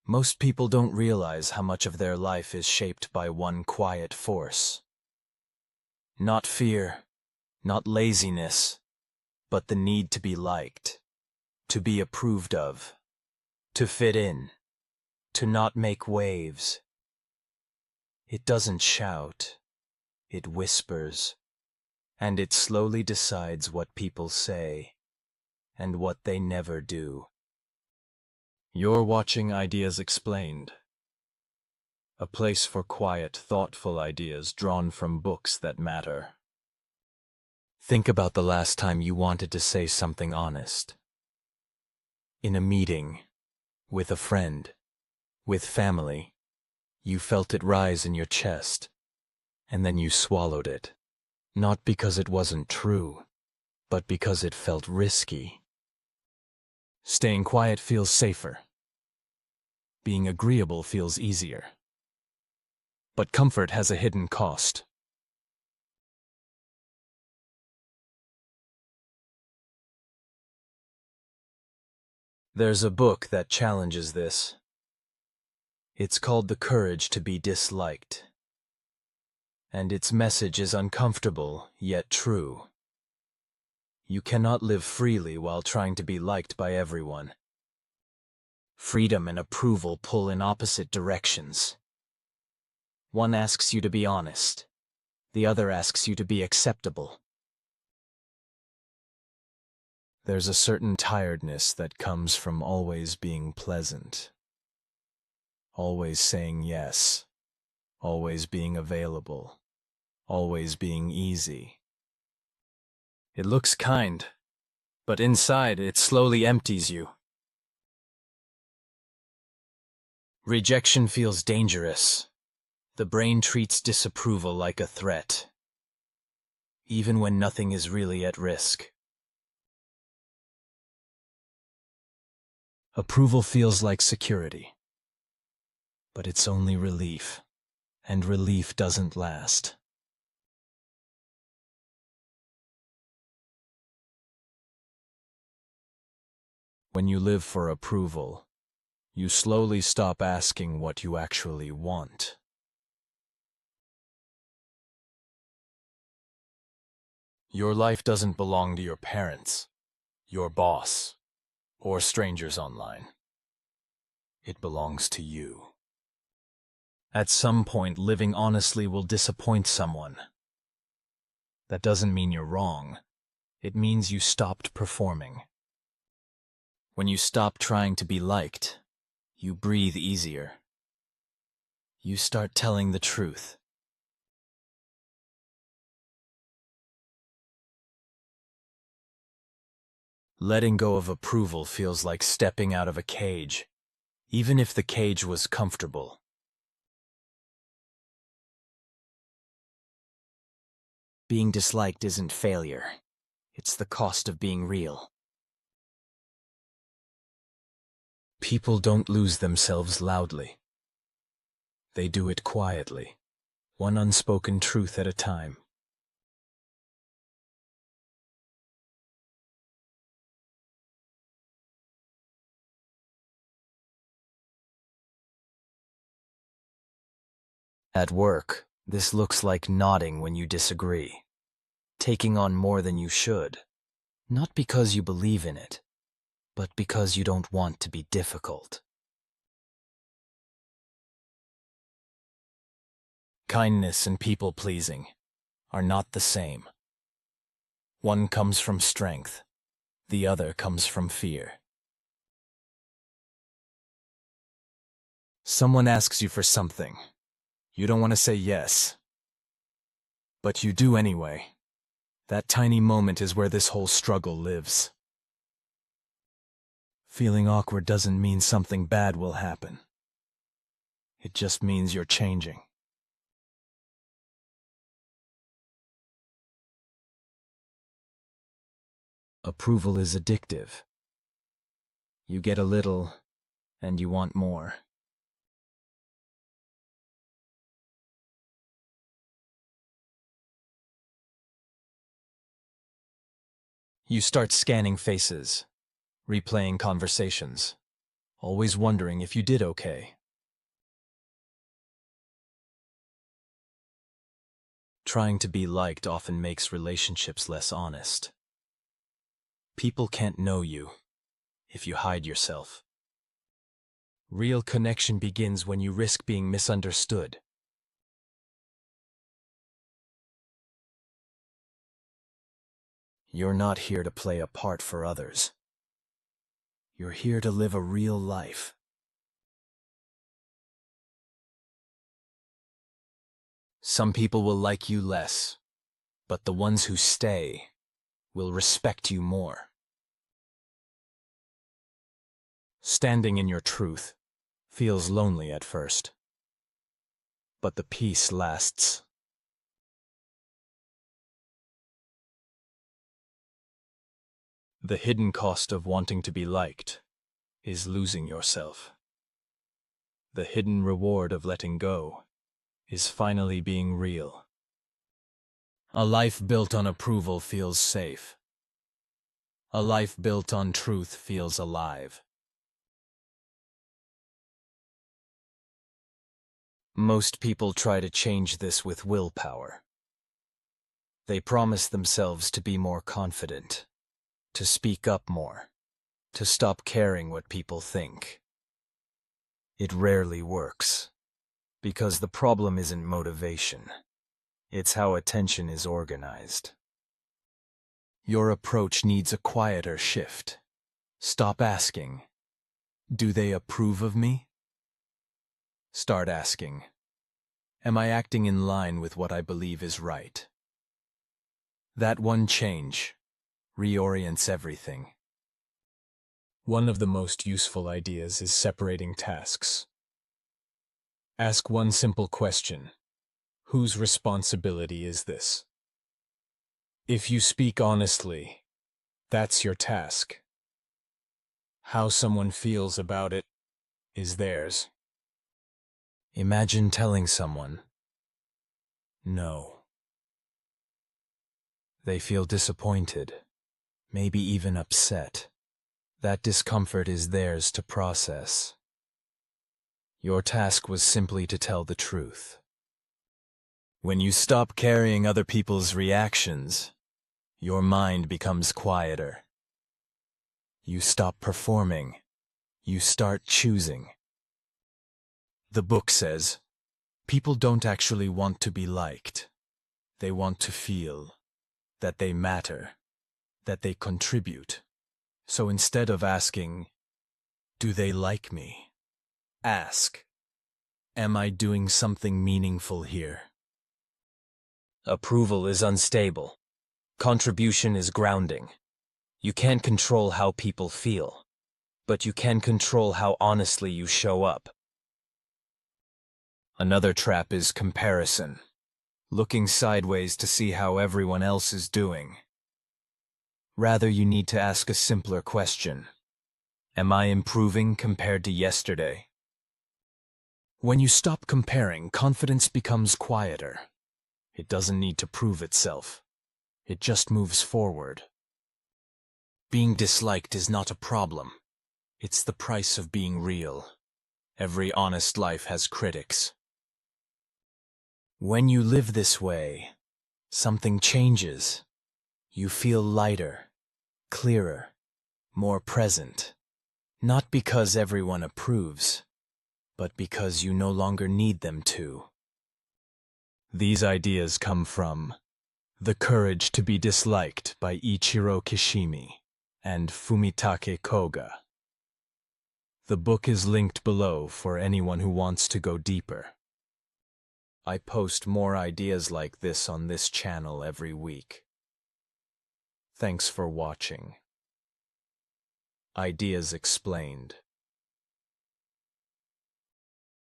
Most people don't realize how much of their life is shaped by one quiet force. Not fear, not laziness, but the need to be liked, to be approved of, to fit in, to not make waves. It doesn't shout, it whispers, and it slowly decides what people say and what they never do. You're watching Ideas Explained, a place for quiet, thoughtful ideas drawn from books that matter. Think about the last time you wanted to say something honest. In a meeting, with a friend, with family, you felt it rise in your chest, and then you swallowed it. Not because it wasn't true, but because it felt risky. Staying quiet feels safer. Being agreeable feels easier. But comfort has a hidden cost. There's a book that challenges this. It's called The Courage to be Disliked. And its message is uncomfortable, yet true. You cannot live freely while trying to be liked by everyone. Freedom and approval pull in opposite directions. One asks you to be honest. The other asks you to be acceptable. There's a certain tiredness that comes from always being pleasant. Always saying yes. Always being available. Always being easy. It looks kind, but inside it slowly empties you. Rejection feels dangerous. The brain treats disapproval like a threat, even when nothing is really at risk. Approval feels like security, but it's only relief, and relief doesn't last. When you live for approval, you slowly stop asking what you actually want. Your life doesn't belong to your parents, your boss, or strangers online. It belongs to you. At some point, living honestly will disappoint someone. That doesn't mean you're wrong. It means you stopped performing. When you stop trying to be liked, you breathe easier. You start telling the truth. Letting go of approval feels like stepping out of a cage, even if the cage was comfortable. Being disliked isn't failure. It's the cost of being real. People don't lose themselves loudly. They do it quietly, one unspoken truth at a time. At work, this looks like nodding when you disagree, taking on more than you should, not because you believe in it, but because you don't want to be difficult. Kindness and people-pleasing are not the same. One comes from strength, the other comes from fear. Someone asks you for something. You don't want to say yes, but you do anyway. That tiny moment is where this whole struggle lives. Feeling awkward doesn't mean something bad will happen. It just means you're changing. Approval is addictive. You get a little, and you want more. You start scanning faces, replaying conversations, always wondering if you did okay. Trying to be liked often makes relationships less honest. People can't know you if you hide yourself. Real connection begins when you risk being misunderstood. You're not here to play a part for others. You're here to live a real life. Some people will like you less, but the ones who stay will respect you more. Standing in your truth feels lonely at first, but the peace lasts. The hidden cost of wanting to be liked is losing yourself. The hidden reward of letting go is finally being real. A life built on approval feels safe. A life built on truth feels alive. Most people try to change this with willpower. They promise themselves to be more confident, to speak up more, to stop caring what people think. It rarely works, because the problem isn't motivation. It's how attention is organized. Your approach needs a quieter shift. Stop asking, "Do they approve of me?" Start asking, "Am I acting in line with what I believe is right?" That one change reorients everything. One of the most useful ideas is separating tasks. Ask one simple question: whose responsibility is this? If you speak honestly, that's your task. How someone feels about it is theirs. Imagine telling someone, "No." They feel disappointed, maybe even upset. That discomfort is theirs to process. Your task was simply to tell the truth. When you stop carrying other people's reactions, your mind becomes quieter. You stop performing. You start choosing. The book says, people don't actually want to be liked. They want to feel that they matter, that they contribute. So instead of asking, "Do they like me?" ask, "Am I doing something meaningful here?" Approval is unstable. Contribution is grounding. You can't control how people feel, but you can control how honestly you show up. Another trap is comparison. Looking sideways to see how everyone else is doing. Rather, you need to ask a simpler question. Am I improving compared to yesterday? When you stop comparing, confidence becomes quieter. It doesn't need to prove itself. It just moves forward. Being disliked is not a problem. It's the price of being real. Every honest life has critics. When you live this way, something changes. You feel lighter, clearer, more present. Not because everyone approves, but because you no longer need them to. These ideas come from The Courage to be Disliked by Ichiro Kishimi and Fumitake Koga. The book is linked below for anyone who wants to go deeper. I post more ideas like this on this channel every week. Thanks for watching. Ideas Explained.